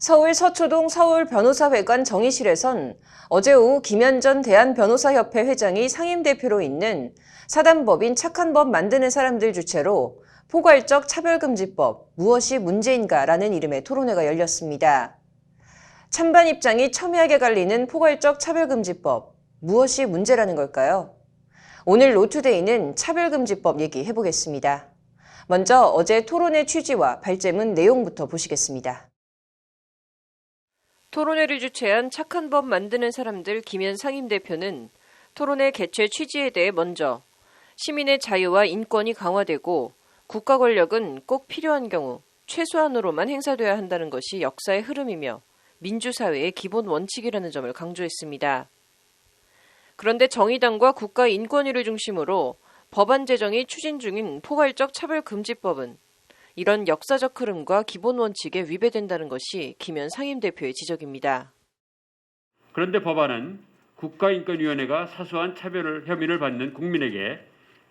서울 서초동 서울변호사회관 정의실에선 어제 오후 김현전 대한변호사협회 회장이 상임대표로 있는 사단법인 착한 법 만드는 사람들 주최로 포괄적 차별금지법 무엇이 문제인가라는 이름의 토론회가 열렸습니다. 찬반 입장이 첨예하게 갈리는 포괄적 차별금지법 무엇이 문제라는 걸까요? 오늘 로투데이는 차별금지법 얘기해보겠습니다. 먼저 어제 토론회 취지와 발제문 내용부터 보시겠습니다. 토론회를 주최한 착한 법 만드는 사람들 김현 상임대표는 토론회 개최 취지에 대해 먼저 시민의 자유와 인권이 강화되고 국가 권력은 꼭 필요한 경우 최소한으로만 행사돼야 한다는 것이 역사의 흐름이며 민주사회의 기본 원칙이라는 점을 강조했습니다. 그런데 정의당과 국가인권위를 중심으로 법안 제정이 추진 중인 포괄적 차별금지법은 이런 역사적 흐름과 기본 원칙에 위배된다는 것이 김현 상임대표의 지적입니다. 그런데 법안은 국가인권위원회가 사소한 차별 혐의를 받는 국민에게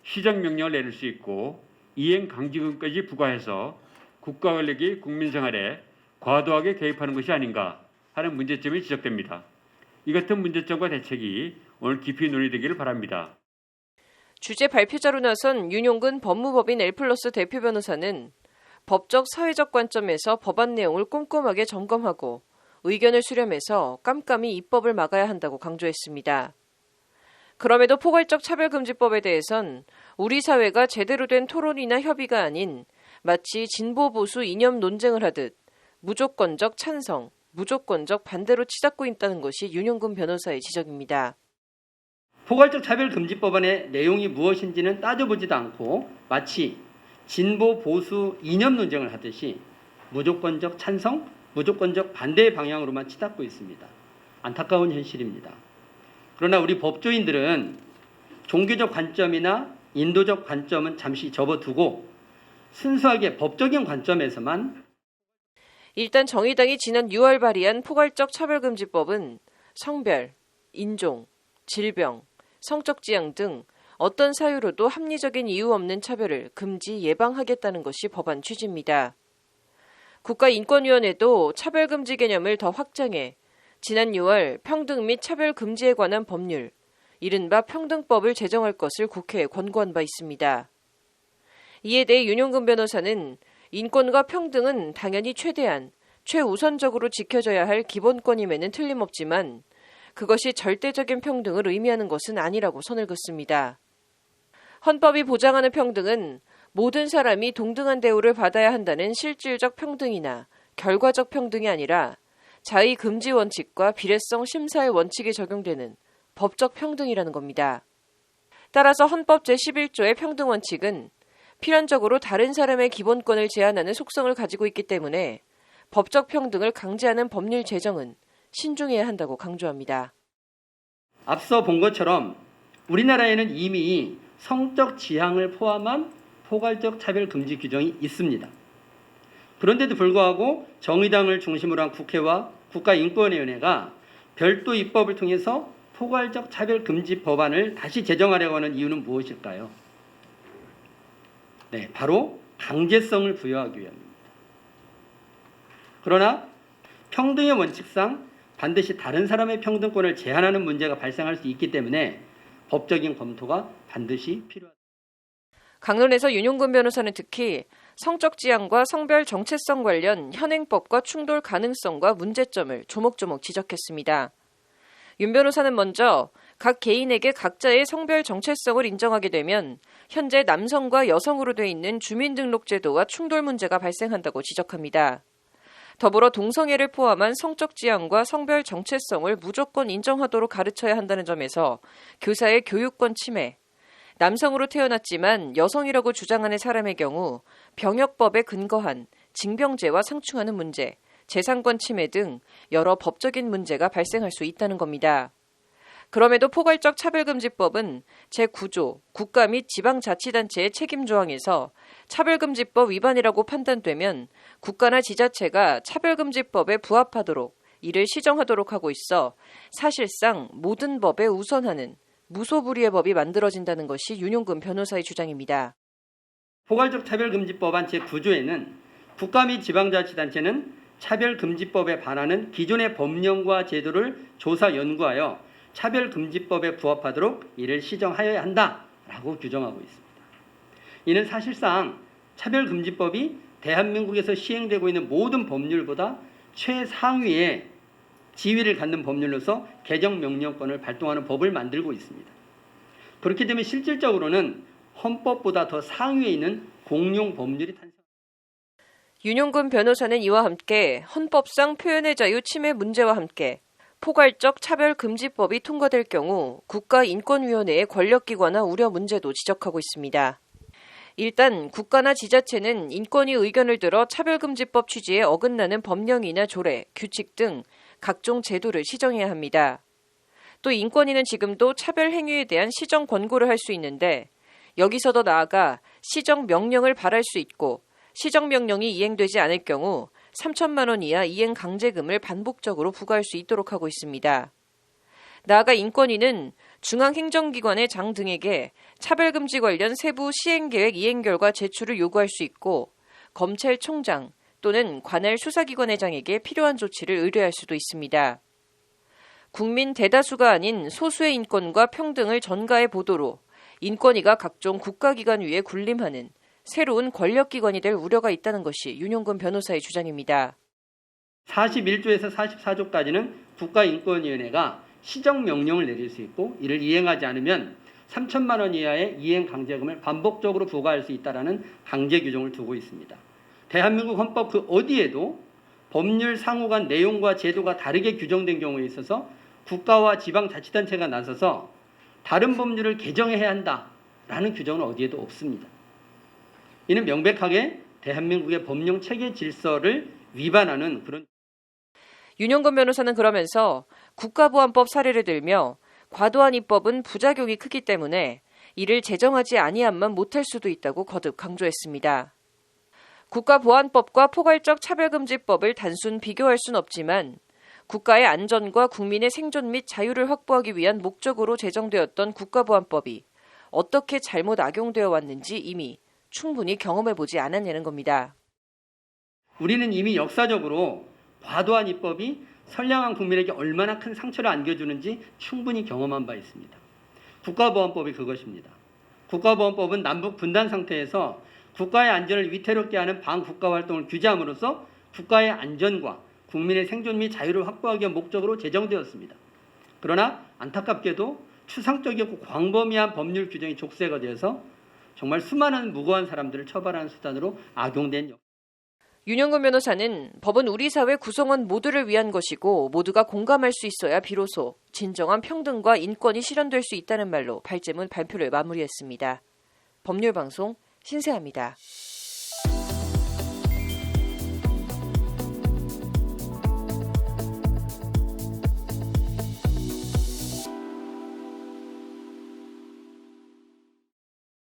시정명령을 내릴 수 있고 이행 강제금까지 부과해서 국가 권력이 국민 생활에 과도하게 개입하는 것이 아닌가 하는 문제점이 지적됩니다. 이 같은 문제점과 대책이 오늘 깊이 논의되기를 바랍니다. 주제 발표자로 나선 윤용근 법무법인 L+ 대표 변호사는 법적 사회적 관점에서 법안 내용을 꼼꼼하게 점검하고 의견을 수렴해서 깜깜이 입법을 막아야 한다고 강조했습니다. 그럼에도 포괄적 차별금지법에 대해선 우리 사회가 제대로 된 토론이나 협의가 아닌 마치 진보 보수 이념 논쟁을 하듯 무조건적 찬성, 무조건적 반대로 치닫고 있다는 것이 윤용근 변호사의 지적입니다. 포괄적 차별금지법안의 내용이 무엇인지는 따져보지도 않고 마치 진보 보수 이념 논쟁을 하듯이 무조건적 찬성, 무조건적 반대의 방향으로만 치닫고 있습니다. 안타까운 현실입니다. 그러나 우리 법조인들은 종교적 관점이나 인도적 관점은 잠시 접어두고 순수하게 법적인 관점에서만 일단 정의당이 지난 6월 발의한 포괄적 차별금지법은 성별, 인종, 질병, 성적 지향 등 어떤 사유로도 합리적인 이유 없는 차별을 금지 예방하겠다는 것이 법안 취지입니다. 국가인권위원회도 차별금지 개념을 더 확장해 지난 6월 평등 및 차별금지에 관한 법률, 이른바 평등법을 제정할 것을 국회에 권고한 바 있습니다. 이에 대해 윤용근 변호사는 인권과 평등은 당연히 최대한, 최우선적으로 지켜져야 할 기본권임에는 틀림없지만 그것이 절대적인 평등을 의미하는 것은 아니라고 선을 긋습니다. 헌법이 보장하는 평등은 모든 사람이 동등한 대우를 받아야 한다는 실질적 평등이나 결과적 평등이 아니라 자의 금지 원칙과 비례성 심사의 원칙이 적용되는 법적 평등이라는 겁니다. 따라서 헌법 제11조의 평등 원칙은 필연적으로 다른 사람의 기본권을 제한하는 속성을 가지고 있기 때문에 법적 평등을 강제하는 법률 제정은 신중해야 한다고 강조합니다. 앞서 본 것처럼 우리나라에는 이미 성적 지향을 포함한 포괄적 차별금지 규정이 있습니다. 그런데도 불구하고 정의당을 중심으로 한 국회와 국가인권위원회가 별도 입법을 통해서 포괄적 차별금지 법안을 다시 제정하려고 하는 이유는 무엇일까요? 네, 바로 강제성을 부여하기 위함입니다. 그러나 평등의 원칙상 반드시 다른 사람의 평등권을 제한하는 문제가 발생할 수 있기 때문에 법적인 검토가 반드시 필요하다. 강론에서 윤용근 변호사는 특히 성적 지향과 성별 정체성 관련 현행법과 충돌 가능성과 문제점을 조목조목 지적했습니다. 윤 변호사는 먼저 각 개인에게 각자의 성별 정체성을 인정하게 되면 현재 남성과 여성으로 돼 있는 주민등록제도와 충돌 문제가 발생한다고 지적합니다. 더불어 동성애를 포함한 성적 지향과 성별 정체성을 무조건 인정하도록 가르쳐야 한다는 점에서 교사의 교육권 침해, 남성으로 태어났지만 여성이라고 주장하는 사람의 경우 병역법에 근거한 징병제와 상충하는 문제, 재산권 침해 등 여러 법적인 문제가 발생할 수 있다는 겁니다. 그럼에도 포괄적 차별금지법은 제9조 국가 및 지방자치단체의 책임 조항에서 차별금지법 위반이라고 판단되면 국가나 지자체가 차별금지법에 부합하도록 이를 시정하도록 하고 있어 사실상 모든 법에 우선하는 무소불위의 법이 만들어진다는 것이 윤용근 변호사의 주장입니다. 포괄적 차별금지법안 제9조에는 국가 및 지방자치단체는 차별금지법에 반하는 기존의 법령과 제도를 조사 연구하여 차별금지법에 부합하도록 이를 시정하여야 한다라고 규정하고 있습니다. 이는 사실상 차별금지법이 대한민국에서 시행되고 있는 모든 법률보다 최상위의 지위를 갖는 법률로서 개정명령권을 발동하는 법을 만들고 있습니다. 그렇게 되면 실질적으로는 헌법보다 더 상위에 있는 공용 법률이 탄생합니다. 윤용근 변호사는 이와 함께 헌법상 표현의 자유 침해 문제와 함께 포괄적 차별금지법이 통과될 경우 국가인권위원회의 권력기관화 우려 문제도 지적하고 있습니다. 일단 국가나 지자체는 인권위 의견을 들어 차별금지법 취지에 어긋나는 법령이나 조례, 규칙 등 각종 제도를 시정해야 합니다. 또 인권위는 지금도 차별 행위에 대한 시정 권고를 할 수 있는데 여기서 더 나아가 시정 명령을 발할 수 있고 시정 명령이 이행되지 않을 경우 3천만 원 이하 이행 강제금을 반복적으로 부과할 수 있도록 하고 있습니다. 나아가 인권위는 중앙행정기관의 장 등에게 차별금지 관련 세부 시행계획 이행 결과 제출을 요구할 수 있고 검찰총장 또는 관할 수사기관회장에게 필요한 조치를 의뢰할 수도 있습니다. 국민 대다수가 아닌 소수의 인권과 평등을 전가의 보도로 인권위가 각종 국가기관 위에 군림하는 새로운 권력기관이 될 우려가 있다는 것이 윤용근 변호사의 주장입니다. 41조에서 44조까지는 국가인권위원회가 시정명령을 내릴 수 있고 이를 이행하지 않으면 3천만 원 이하의 이행 강제금을 반복적으로 부과할 수 있다는 강제 규정을 두고 있습니다. 대한민국 헌법 그 어디에도 법률 상호 간 내용과 제도가 다르게 규정된 경우에 있어서 국가와 지방자치단체가 나서서 다른 법률을 개정해야 한다라는 규정은 어디에도 없습니다. 이는 명백하게 대한민국의 법령 체계 질서를 위반하는 그런. 윤용근 변호사는 그러면서 국가보안법 사례를 들며 과도한 입법은 부작용이 크기 때문에 이를 제정하지 아니함만 못할 수도 있다고 거듭 강조했습니다. 국가보안법과 포괄적 차별금지법을 단순 비교할 순 없지만 국가의 안전과 국민의 생존 및 자유를 확보하기 위한 목적으로 제정되었던 국가보안법이 어떻게 잘못 악용되어 왔는지 이미 충분히 경험해보지 않았냐는 겁니다. 우리는 이미 역사적으로 과도한 입법이 선량한 국민에게 얼마나 큰 상처를 안겨주는지 충분히 경험한 바 있습니다. 국가보안법이 그것입니다. 국가보안법은 남북 분단 상태에서 국가의 안전을 위태롭게 하는 반국가 활동을 규제함으로써 국가의 안전과 국민의 생존 및 자유를 확보하기 위한 목적으로 제정되었습니다. 그러나 안타깝게도 추상적이고 광범위한 법률 규정이 족쇄가 되어서 정말 수많은 무고한 사람들을 처벌하는 수단으로 악용된. 윤용근 변호사는 법은 우리 사회 구성원 모두를 위한 것이고 모두가 공감할 수 있어야 비로소 진정한 평등과 인권이 실현될 수 있다는 말로 발제문 발표를 마무리했습니다. 법률방송 신세아입니다.